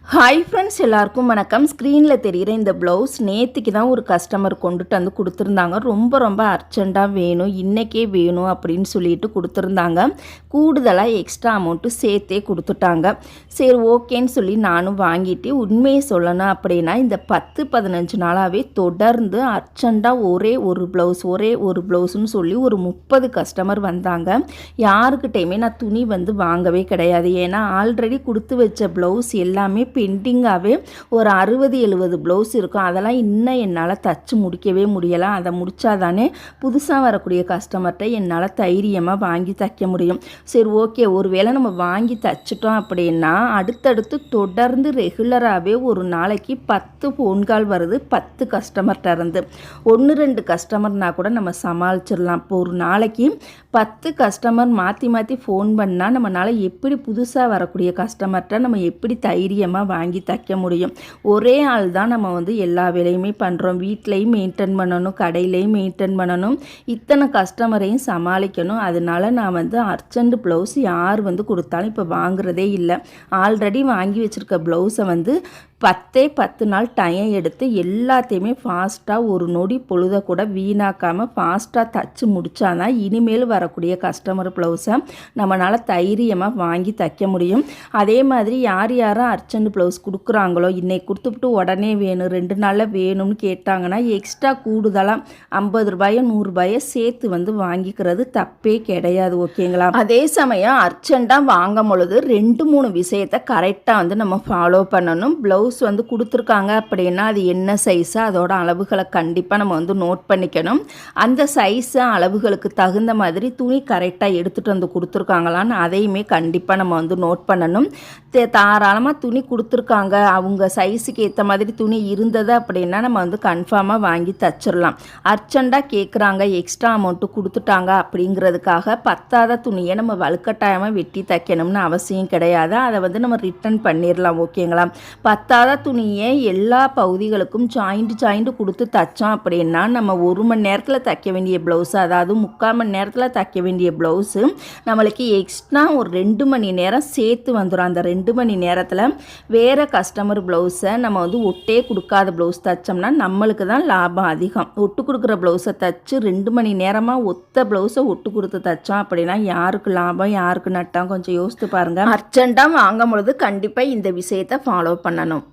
Hi friends, எல்லாருக்கும் வணக்கம். ஸ்க்ரீனில் தெரிகிற இந்த ப்ளவுஸ் நேற்றுக்கு தான் ஒரு கஸ்டமர் கொண்டுட்டு வந்து கொடுத்துருந்தாங்க. ரொம்ப அர்ஜெண்ட்டாக வேணும், இன்றைக்கே வேணும் அப்படின்னு சொல்லிட்டு கொடுத்துருந்தாங்க. கூடுதலாக எக்ஸ்ட்ரா அமௌண்ட்டு சேர்த்தே கொடுத்துட்டாங்க. சரி ஓகேன்னு சொல்லி நானும் வாங்கிட்டு, உண்மையை சொல்லணும் அப்படின்னா இந்த 10-15 நாளாகவே தொடர்ந்து அர்ஜெண்ட்டாக ஒரே ஒரு ப்ளவுஸ்னு சொல்லி ஒரு 30 கஸ்டமர் வந்தாங்க. யாருக்கிட்டையுமே நான் துணி வந்து வாங்கவே கிடையாது. ஏன்னா ஆல்ரெடி கொடுத்து வச்ச ப்ளவுஸ் எல்லாமே பெண்டிங்காகவே ஒரு 60-70 ப்ளவுஸ் இருக்கும். அதெல்லாம் இன்னும் என்னால் தச்சு முடிக்கவே முடியலை. அதை முடித்தா தானே புதுசாக வரக்கூடிய கஸ்டமர்கிட்ட என்னால் தைரியமாக வாங்கி தைக்க முடியும். சரி ஓகே, ஒருவேளை நம்ம வாங்கி தைச்சிட்டோம் அப்படின்னா அடுத்தடுத்து தொடர்ந்து ரெகுலராகவே ஒரு நாளைக்கு 10 ஃபோன் கால் வருது 10 கஸ்டமர்கிட்ட இருந்து. 1-2 கஸ்டமர்னால் கூட நம்ம சமாளிச்சிடலாம். இப்போ ஒரு நாளைக்கு 10 கஸ்டமர் மாற்றி ஃபோன் பண்ணால் நம்மளால் எப்படி புதுசாக வரக்கூடிய கஸ்டமர்கிட்ட நம்ம எப்படி தைரியமாக வாங்கி தைக்க முடியும்? ஒரே ஆள் தான் நம்ம வந்து எல்லா வேலையுமே பண்ணுறோம். வீட்லேயும் மெயின்டைன் பண்ணணும், கடையிலையும் மெயின்டைன் பண்ணணும், இத்தனை கஸ்டமரையும் சமாளிக்கணும். அதனால நான் வந்து அர்ஜென்ட் ப்ளவுஸ் யார் வந்து கொடுத்தாலும் இப்போ வாங்குறதே இல்லை. ஆல்ரெடி வாங்கி வச்சுருக்க ப்ளவுஸை வந்து 10 நாள் டைம் எடுத்து எல்லாத்தையுமே ஃபாஸ்ட்டாக ஒரு நொடி பொழுத கூட வீணாக்காமல் ஃபாஸ்ட்டாக தச்சு முடித்தாதான் இனிமேல் வரக்கூடிய கஸ்டமர் ப்ளவுஸை நம்மளால் தைரியமாக வாங்கி தைக்க முடியும். அதே மாதிரி யார் அர்ஜென்ட் ப்ளவுஸ் கொடுக்குறாங்களோ, இன்றைக்கி கொடுத்துவிட்டு உடனே வேணும், 2 நாளில் வேணும்னு கேட்டாங்கன்னா எக்ஸ்ட்ரா கூடுதலாக 50 ரூபாயோ 100 ரூபாயோ சேர்த்து வந்து வாங்கிக்கிறது தப்பே கிடையாது. ஓகேங்களா? அதே சமயம் அர்ஜெண்ட்டாக வாங்கும் பொழுது 2-3 விஷயத்தை கரெக்டாக வந்து நம்ம ஃபாலோ பண்ணணும். ப்ளவுஸ் வந்து கொடுத்துருக்காங்க அப்படின்னா அது என்ன சைஸு, அதோட அளவுகளை கண்டிப்பாக நம்ம வந்து நோட் பண்ணிக்கணும். அந்த சைஸு அளவுகளுக்கு தகுந்த மாதிரி துணி கரெக்டாக எடுத்துகிட்டு வந்து கொடுத்துருக்காங்களான்னு அதையுமே கண்டிப்பாக நம்ம வந்து நோட் பண்ணணும். தாராளமாக துணி கொடுத்துருக்காங்க, அவங்க சைஸுக்கு ஏற்ற மாதிரி துணி இருந்தது அப்படின்னா நம்ம வந்து கன்ஃபார்மாக வாங்கி தச்சிடலாம். அர்ஜெண்ட்டாக கேட்குறாங்க, எக்ஸ்ட்ரா அமௌண்ட்டு கொடுத்துட்டாங்க அப்படிங்கிறதுக்காக பத்தாத துணியை நம்ம வலுக்கட்டாயமாக வெட்டி தைக்கணும்னு அவசியம் கிடையாது. அதை வந்து நம்ம ரிட்டன் பண்ணிடலாம். ஓகேங்களா? பத்தாத துணியை எல்லா பகுதிகளுக்கும் ஜாயிண்ட் கொடுத்து தைச்சோம் அப்படின்னா நம்ம 1 மணி நேரத்தில் தைக்க வேண்டிய ப்ளவுஸு, அதாவது 3/4 மணி நேரத்தில் தைக்க வேண்டிய ப்ளவுஸு நம்மளுக்கு எக்ஸ்ட்ரா ஒரு 2 மணி நேரம் சேர்த்து வந்துடும். அந்த 2 மணி நேரத்தில் வேறு கஸ்டமர் ப்ளவுஸை நம்ம வந்து ஒட்டே கொடுக்காத ப்ளவுஸ் தைச்சோம்னா நம்மளுக்கு தான் லாபம் அதிகம். ஒட்டு கொடுக்குற ப்ளவுஸை தைச்சு 2 மணி நேரமாக ஒத்த ப்ளவுஸை ஒட்டு கொடுத்து தைச்சோம் அப்படின்னா யாருக்கு லாபம், யாருக்கு நட்டம்? கொஞ்சம் யோசித்து பாருங்கள். அர்ஜெண்ட்டாக வாங்கும் பொழுது கண்டிப்பாக இந்த விஷயத்தை ஃபாலோ பண்ணணும்.